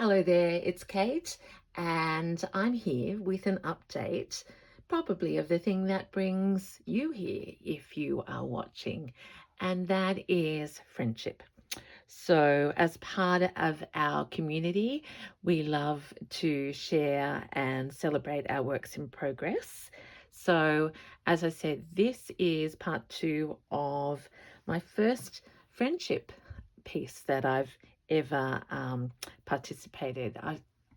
Hello there, it's Kate, and I'm here with an update, probably of the thing that brings you here if you are watching, and that is friendship. So, as part of our community, we love to share and celebrate our works in progress. So, as I said, this is part two of my first friendship piece that I've ever participated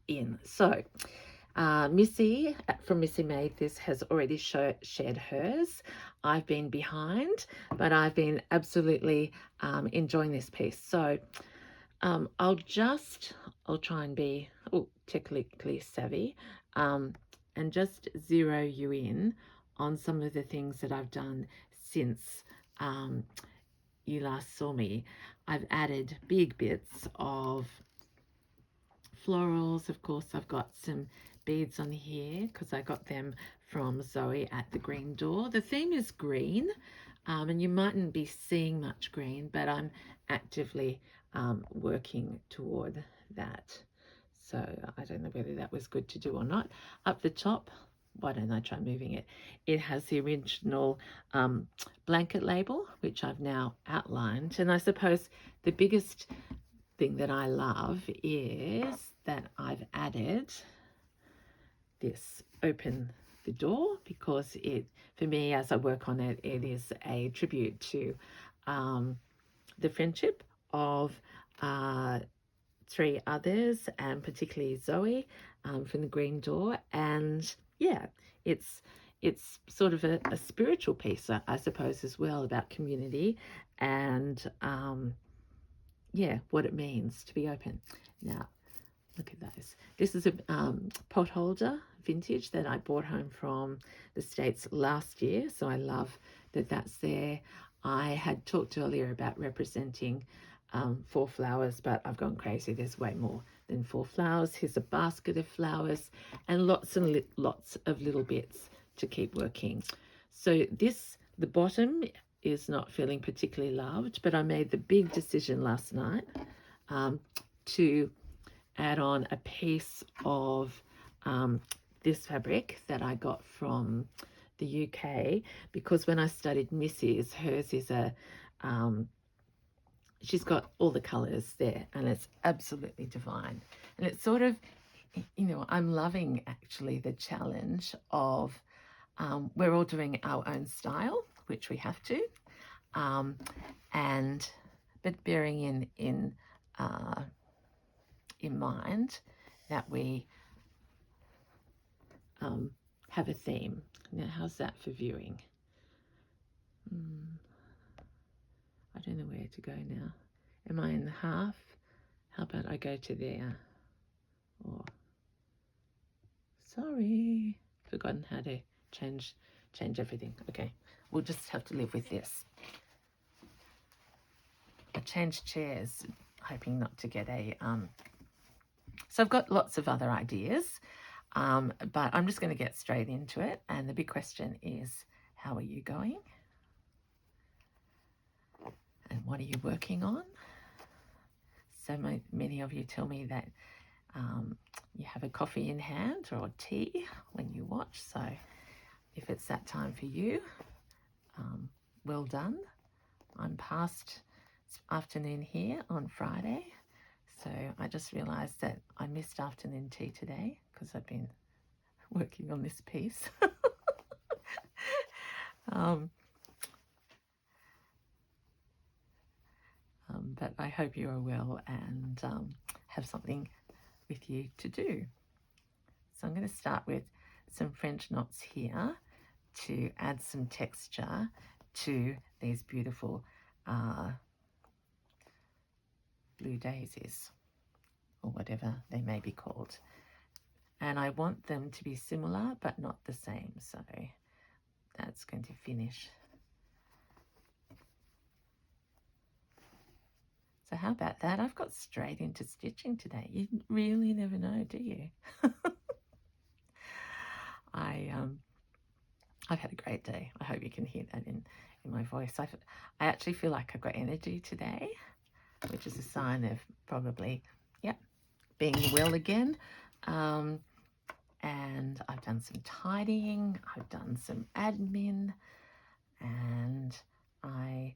in. So, Missy from Missy Made This has already shared hers. I've been behind, but I've been absolutely enjoying this piece. So I'll try and be technically savvy and just zero you in on some of the things that I've done since you last saw me. I've added big bits of florals. Of course, I've got some beads on here because I got them from Zoe at the Green Door. The theme is green, and you mightn't be seeing much green, but I'm actively working toward that. So I don't know whether that was good to do or not. Up the top, why don't I try moving it? It has the original blanket label, which I've now outlined. And I suppose the biggest thing that I love is that I've added this open the door, because it, for me, as I work on it, it is a tribute to the friendship of three others, and particularly Zoe from the Green Door. And yeah, it's sort of a spiritual piece, I suppose, as well, about community and yeah, what it means to be open. Now, look at those. This is a pot holder vintage that I brought home from the States last year, so I love that that's there. I had talked earlier about representing 4 flowers, but I've gone crazy. There's way more than 4 flowers. Here's a basket of flowers and lots and lots of little bits to keep working. So this, the bottom is not feeling particularly loved, but I made the big decision last night to add on a piece of this fabric that I got from the UK, because when I studied Missy's, hers is a she's got all the colors there and it's absolutely divine. And it's sort of, you know, I'm loving actually the challenge of we're all doing our own style, which we have to, and but bearing in mind that we have a theme. Now, how's that for viewing? I don't know where to go now. Am I in the half? How about I go to there? Or, sorry, forgotten how to change everything. Okay, we'll just have to live with this. I changed chairs, hoping not to get a so I've got lots of other ideas, but I'm just going to get straight into it. And the big question is, how are you going? And what are you working on? So many of you tell me that you have a coffee in hand or tea when you watch. So if it's that time for you, well done. I'm past afternoon here on Friday. So I just realised that I missed afternoon tea today because I've been working on this piece. But I hope you are well and have something with you to do. So I'm going to start with some French knots here to add some texture to these beautiful blue daisies, or whatever they may be called. And I want them to be similar but not the same, so that's going to finish. So how about that? I've got straight into stitching today. You really never know, do you? I've had a great day. I hope you can hear that in my voice. I actually feel like I've got energy today, which is a sign of probably, being well again. And I've done some tidying, I've done some admin, and I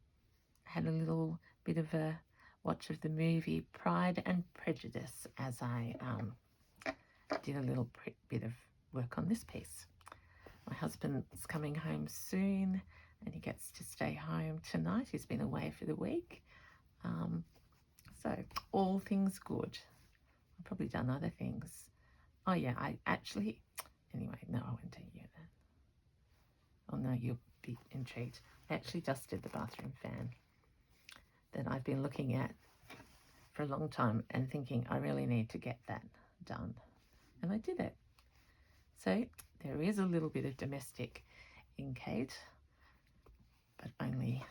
had a little bit of a watch of the movie Pride and Prejudice as I did a little bit of work on this piece. My husband's coming home soon and he gets to stay home tonight. He's been away for the week. So all things good. I've probably done other things. Oh yeah, anyway, no, I won't tell you that. Oh no, you'll be intrigued. I actually dusted the bathroom fan that I've been looking at for a long time and thinking I really need to get that done. And I did it. So there is a little bit of domestic in Kate, but only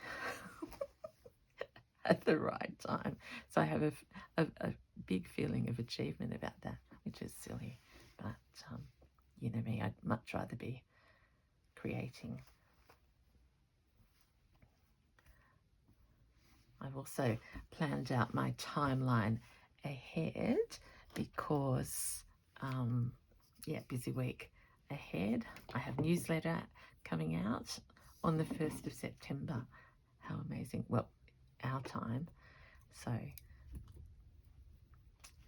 at the right time. So I have a big feeling of achievement about that, which is silly. But you know me, I'd much rather be creating. I've also planned out my timeline ahead because, busy week ahead. I have newsletter coming out on the 1st of September. How amazing. Well, our time. So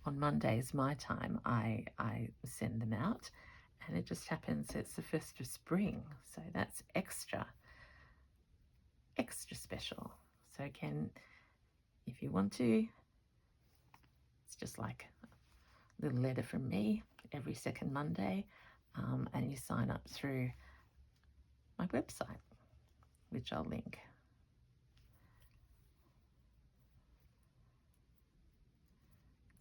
on Mondays, my time, I send them out, and it just happens it's the 1st of spring. So that's extra special. So again, if you want to, it's just like a little letter from me every second Monday, and you sign up through my website, which I'll link.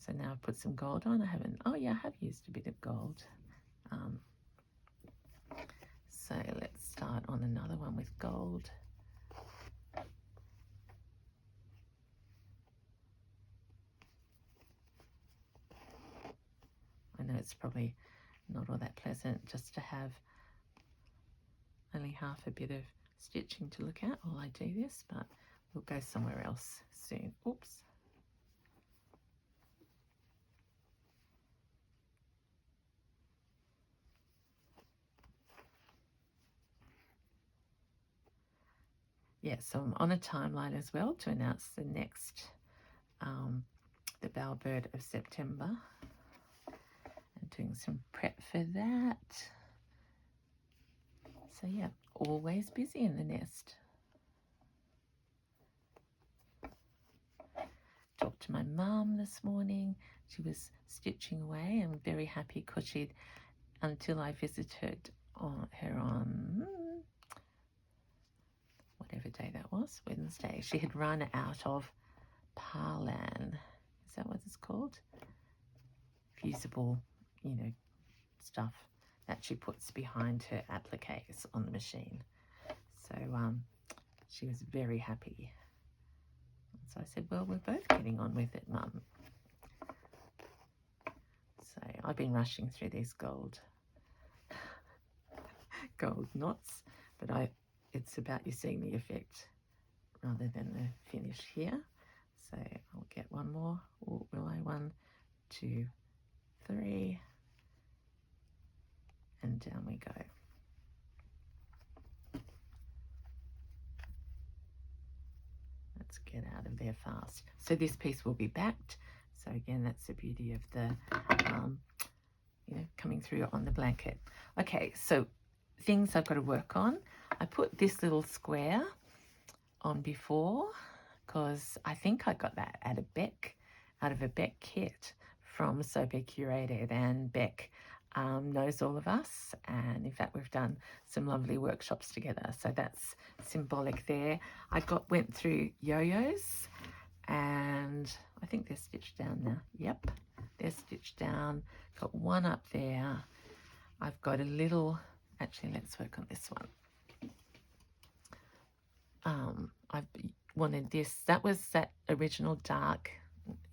So now I've put some gold on. I have used a bit of gold. So let's start on another one with gold. I know it's probably not all that pleasant just to have only half a bit of stitching to look at while I do this, but we'll go somewhere else soon. Oops. Yeah, so I'm on a timeline as well to announce the next, the Bowerbird of September. I'm doing some prep for that. So yeah, always busy in the nest. Talked to my mum this morning. She was stitching away. I'm very happy because she'd, until I visited her on whatever day that was, Wednesday, she had run out of Parlan. Is that what it's called? Fusible, stuff that she puts behind her appliques on the machine. So she was very happy. So I said, well, we're both getting on with it, Mum. So I've been rushing through these gold knots, but it's about you seeing the effect rather than the finish here. So I'll get one more. Will I? 1, 2, 3, and down we go. Let's get out of there fast. So this piece will be backed. So again, that's the beauty of the, coming through on the blanket. Okay, so things I've got to work on. I put this little square on before because I think I got that out of a Beck kit from So Be Curated, and Beck knows all of us, and in fact we've done some lovely workshops together, so that's symbolic there. I went through yo-yos, and I think they're stitched down now. Yep, they're stitched down. Got one up there. I've got a little, actually let's work on this one. I wanted this, that was that original dark,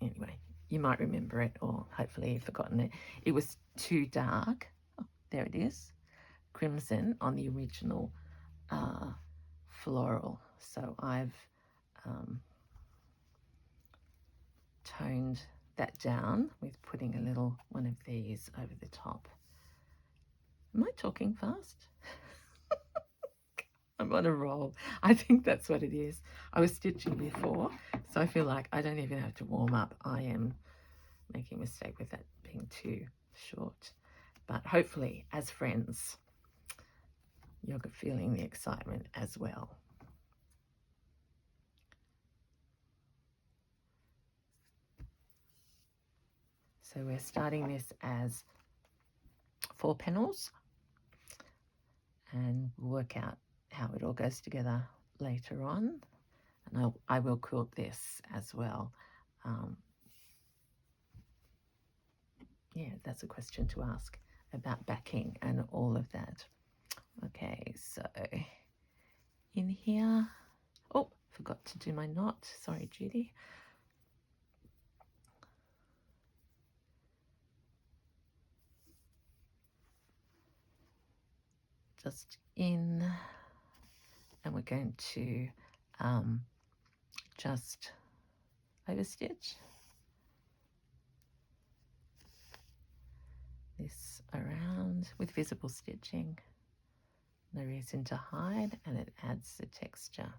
anyway, you might remember it, or hopefully you've forgotten it. It was too dark. Oh, there it is. Crimson on the original floral. So I've toned that down with putting a is over the top. Am I talking fast? I'm on a roll. I think that's what it is. I was stitching before, so I feel like I don't even have to warm up. I am making a mistake with that being too short. But hopefully, as friends, you're feeling the excitement as well. So we're starting this as 4 panels, and we'll work out how it all goes together later on. And I will quilt this as well. Yeah, that's a question to ask about backing and all of that. Okay, so in here, oh, forgot to do my knot. Sorry, Judy. Just in, and we're going to just overstitch this around with visible stitching. No reason to hide, and it adds the texture.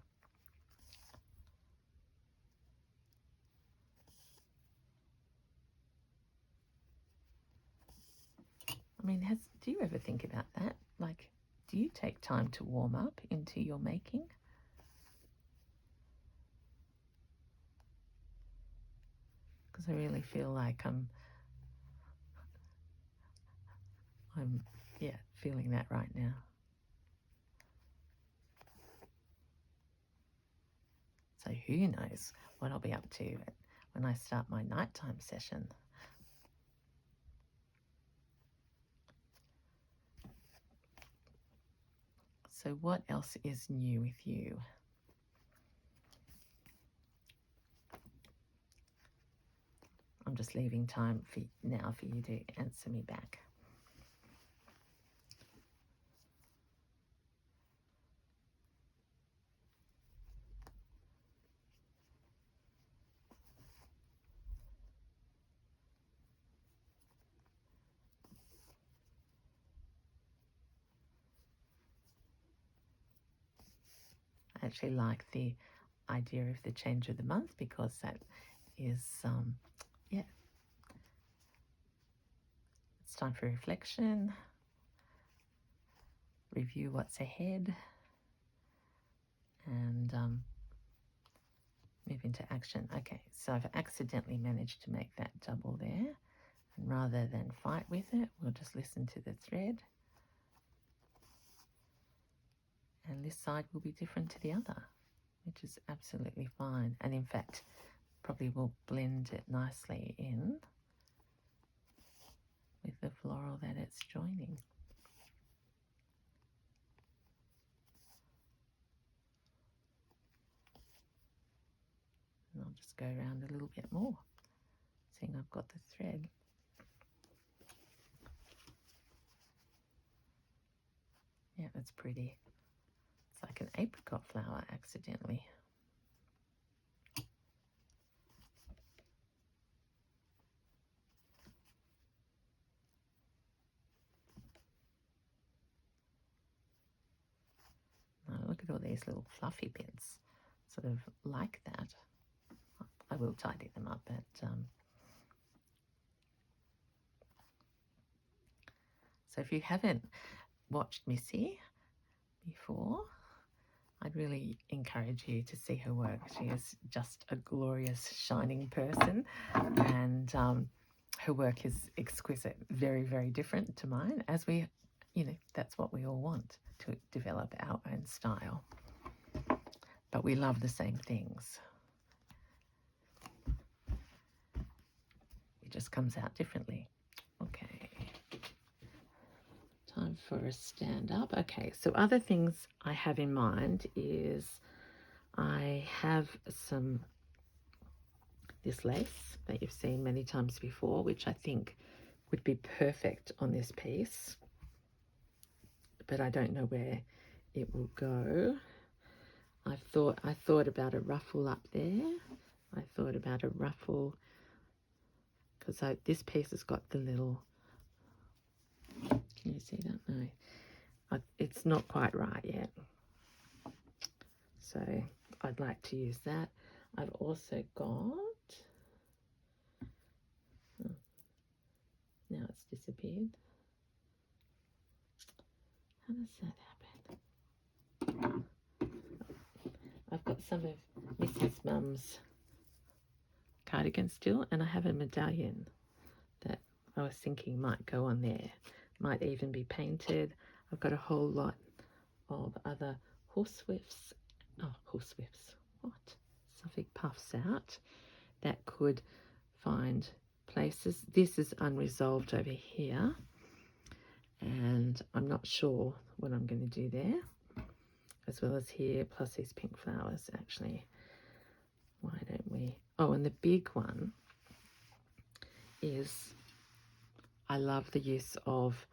I mean, do you ever think about that? Like, do you take time to warm up into your making? Because I really feel like I'm feeling that right now. So who knows what I'll be up to when I start my nighttime session. So what else is new with you? I'm just leaving time for you to answer me back. I actually like the idea of the change of the month, because that is, it's time for reflection, review what's ahead, and move into action. Okay, so I've accidentally managed to make that double there, and rather than fight with it, we'll just listen to the thread, and this side will be different to the other, which is absolutely fine, and in fact probably will blend it nicely in with the floral that it's joining. And I'll just go around a little bit more, seeing I've got the thread. Yeah, that's pretty. It's like an apricot flower accidentally. Oh, look at all these little fluffy bits, sort of like that. I will tidy them up, but so if you haven't watched Missy before, I'd really encourage you to see her work. She is just a glorious, shining person, and her work is exquisite, very, very different to mine, as we, that's what we all want, to develop our own style. But we love the same things. It just comes out differently. Okay. Time for a stand up. Okay, so other things I have in mind is I have this lace that you've seen many times before, which I think would be perfect on this piece, but I don't know where it will go. I thought about a ruffle up there. I thought about a ruffle because this piece has got the little Can you see that? No. It's not quite right yet. So I'd like to use that. I've also got, now it's disappeared. How does that happen? I've got some of Missy's mum's cardigan still, and I have a medallion that I was thinking might go on there. Might even be painted. I've got a whole lot of other horsewhips. Oh, horsewhips. What? Suffolk puffs out that could find places. This is unresolved over here, and I'm not sure what I'm going to do there, as well as here, plus these pink flowers actually. Why don't we? Oh, and the big one is I love the use of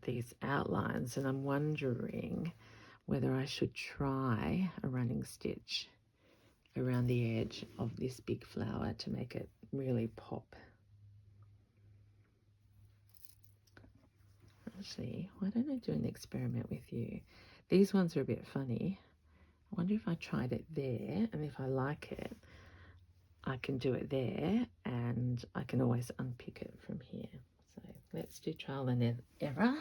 these outlines, and I'm wondering whether I should try a running stitch around the edge of this big flower to make it really pop. Actually, why don't I do an experiment with you? These ones are a bit funny. I wonder if I tried it there, and if I like it, I can do it there, and I can always unpick it from here. So let's do trial and error.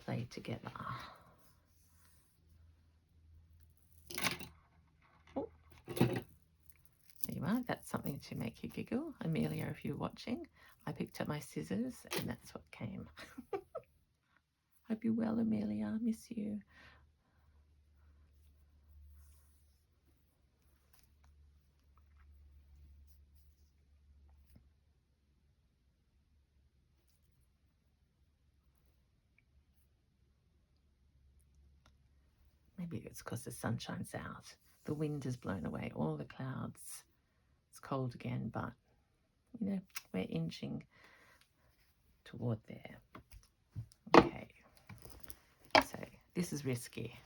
Play together. Oh. There you are. That's something to make you giggle. Amelia, if you're watching, I picked up my scissors and that's what came. Hope you're well, Amelia. Miss you. Maybe it's because the sun shines out. The wind has blown away all the clouds. It's cold again, but, you know, we're inching toward there. Okay. So this is risky.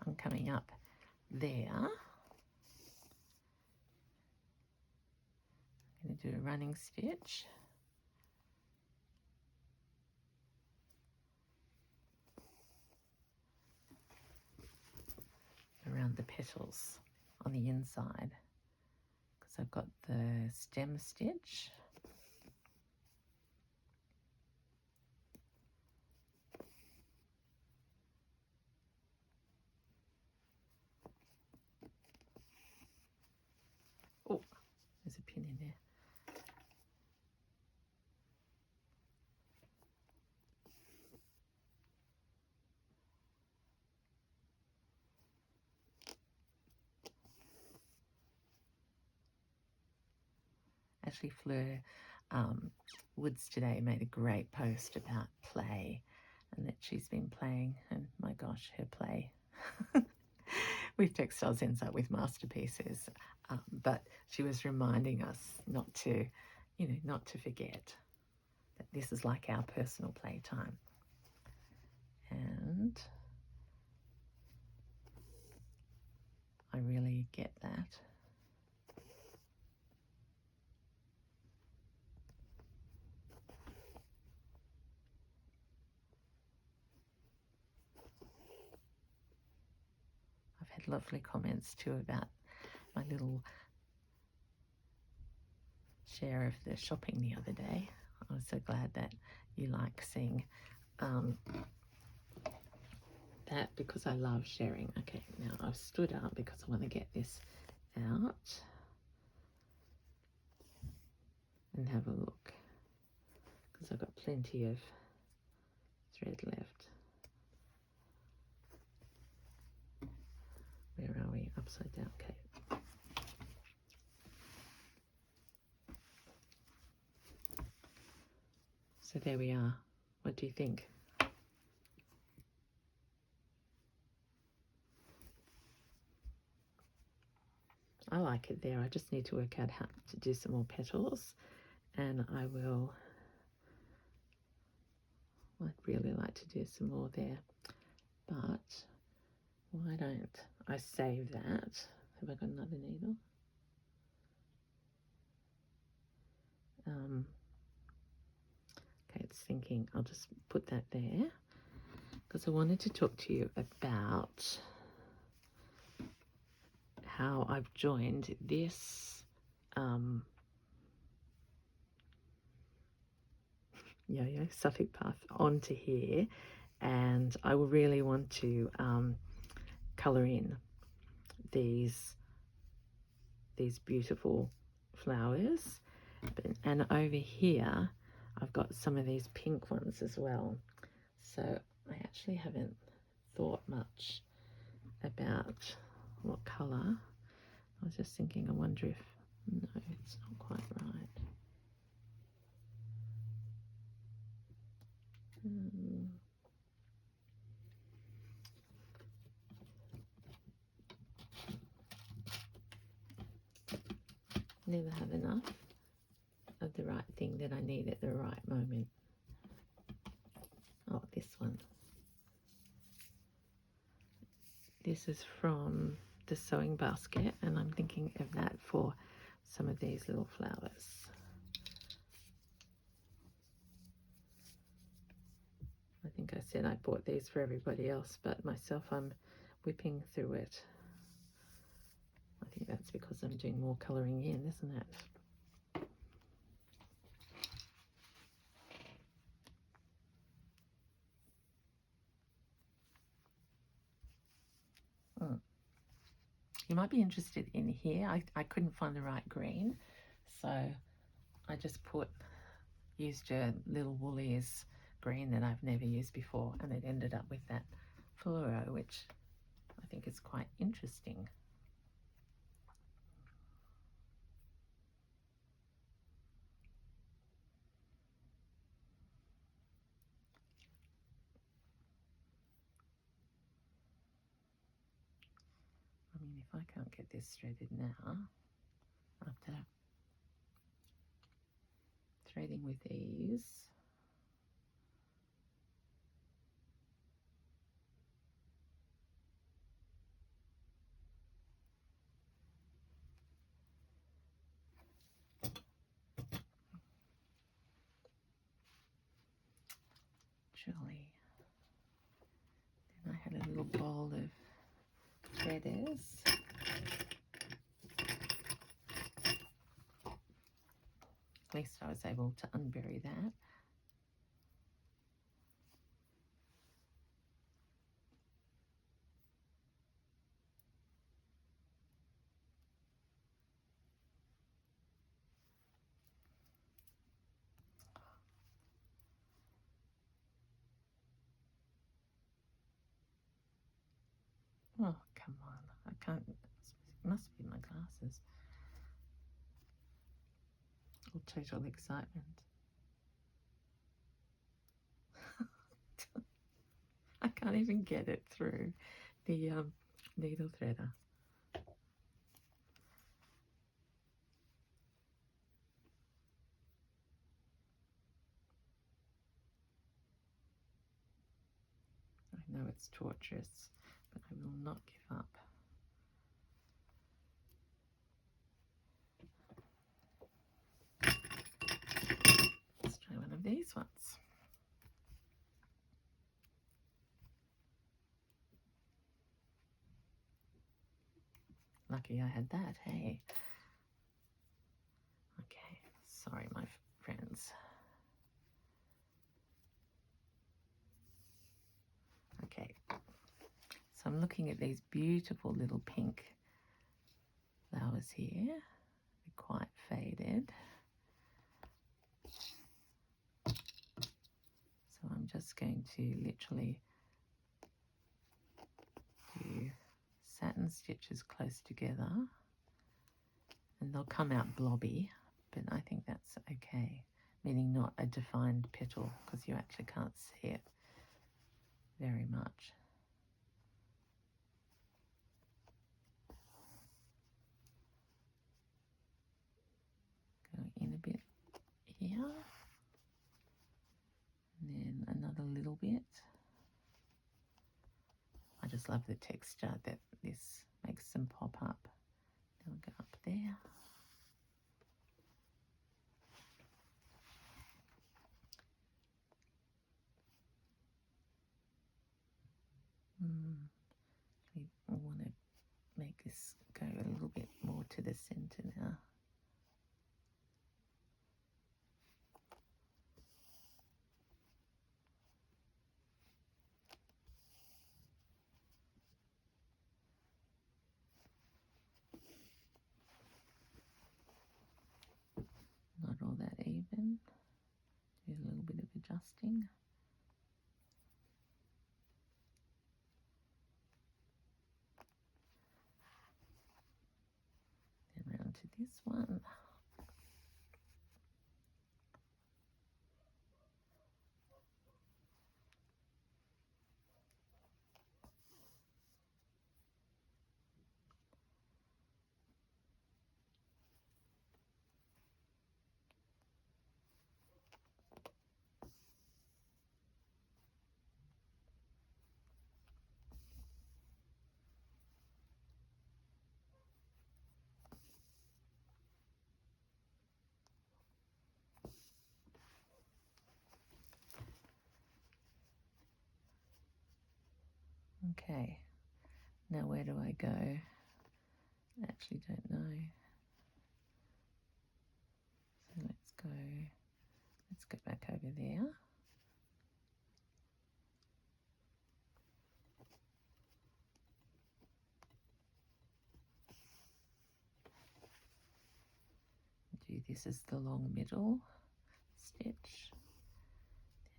I'm coming up there. I'm going to do a running stitch. Around the petals on the inside, because I've got the stem stitch. Oh, there's a pin in there. Actually, Fleur Woods today made a great post about play, and that she's been playing, and my gosh, her play with textiles ends up with masterpieces. But she was reminding us not to, you know, not to forget that this is like our personal playtime. And I really get that. I've had lovely comments too about my little share of the shopping the other day. I was so glad that you like seeing that, because I love sharing. Okay, now I've stood up because I want to get this out and have a look, because I've got plenty of thread left. Where are we? Upside down. Okay. So there we are. What do you think? I like it there. I just need to work out how to do some more petals, and I will. I'd really like to do some more there, but why don't I save that? Have I got another needle? thinking I'll just put that there because I wanted to talk to you about how I've joined this yo-yo Suffolk puff onto here, and I will really want to colour in these beautiful flowers. And over here I've got some of these pink ones as well, so I actually haven't thought much about what colour. I was just thinking, I wonder if, no, it's not quite right. Never have enough of the right thing that I need at the right moment. Oh, this one. This is from the sewing basket, and I'm thinking of that for some of these little flowers. I think I said I bought these for everybody else, but myself, I'm whipping through it. I think that's because I'm doing more colouring in, isn't it? You might be interested in here. I couldn't find the right green, so I just used a little Woolies green that I've never used before, and it ended up with that fluoro, which I think is quite interesting. I mean, if I can't get this threaded now, after threading with ease, Julie. Then I had a little bowl of feathers. At least I was able to unbury that. Oh, come on. I can't. It must be my glasses. Or total excitement. I can't even get it through the needle threader. I know it's torturous, but I will not give up. Let's try one of these ones. Lucky I had that, hey? Okay, sorry, my friends. Okay, so I'm looking at these beautiful little pink flowers here. They're quite faded. So I'm just going to literally do satin stitches close together, and they'll come out blobby, but I think that's okay, meaning not a defined petal, because you actually can't see it very much. Go in a bit here, and then another little bit. I just love the texture that this makes them pop up. Then we'll go up there. I want to make this go a little bit more to the center now. Not all that even. Do a little bit of adjusting. Then round to this one. Okay, now where do I go? I actually don't know. So let's go back over there. Do this as the long middle stitch,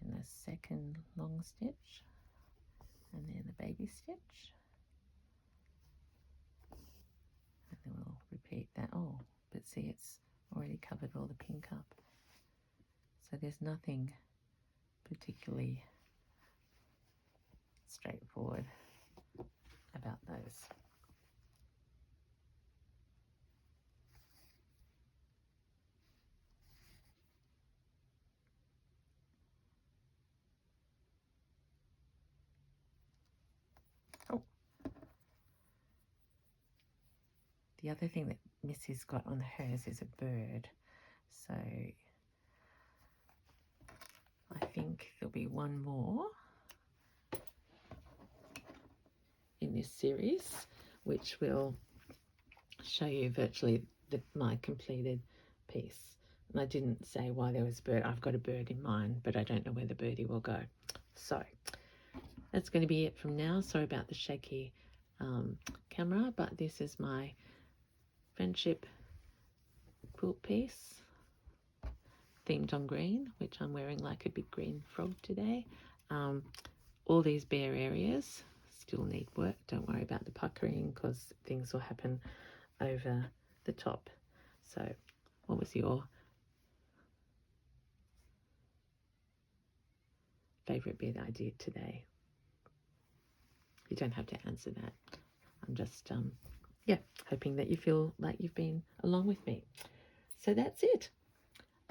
then a second long stitch, and then a baby stitch. And then we'll repeat that. Oh, but see, it's already covered all the pink up. So there's nothing particularly straightforward about those. Oh, the other thing that Missy's got on hers is a bird. So I think there'll be one more in this series, which will show you virtually my completed piece. And I didn't say why there was a bird. I've got a bird in mind, but I don't know where the birdie will go. So that's going to be it from now. Sorry about the shaky camera, but this is my friendship quilt piece themed on green, which I'm wearing like a big green frog today. All these bare areas still need work. Don't worry about the puckering because things will happen over the top. So what was your favourite bit I did today? You don't have to answer that. I'm just, hoping that you feel like you've been along with me. So that's it.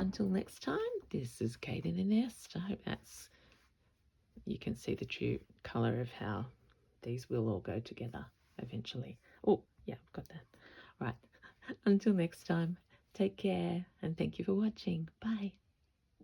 Until next time, this is Kate in the Nest. I hope you can see the true colour of how these will all go together eventually. Oh, yeah, I've got that. Right. Until next time, take care and thank you for watching. Bye.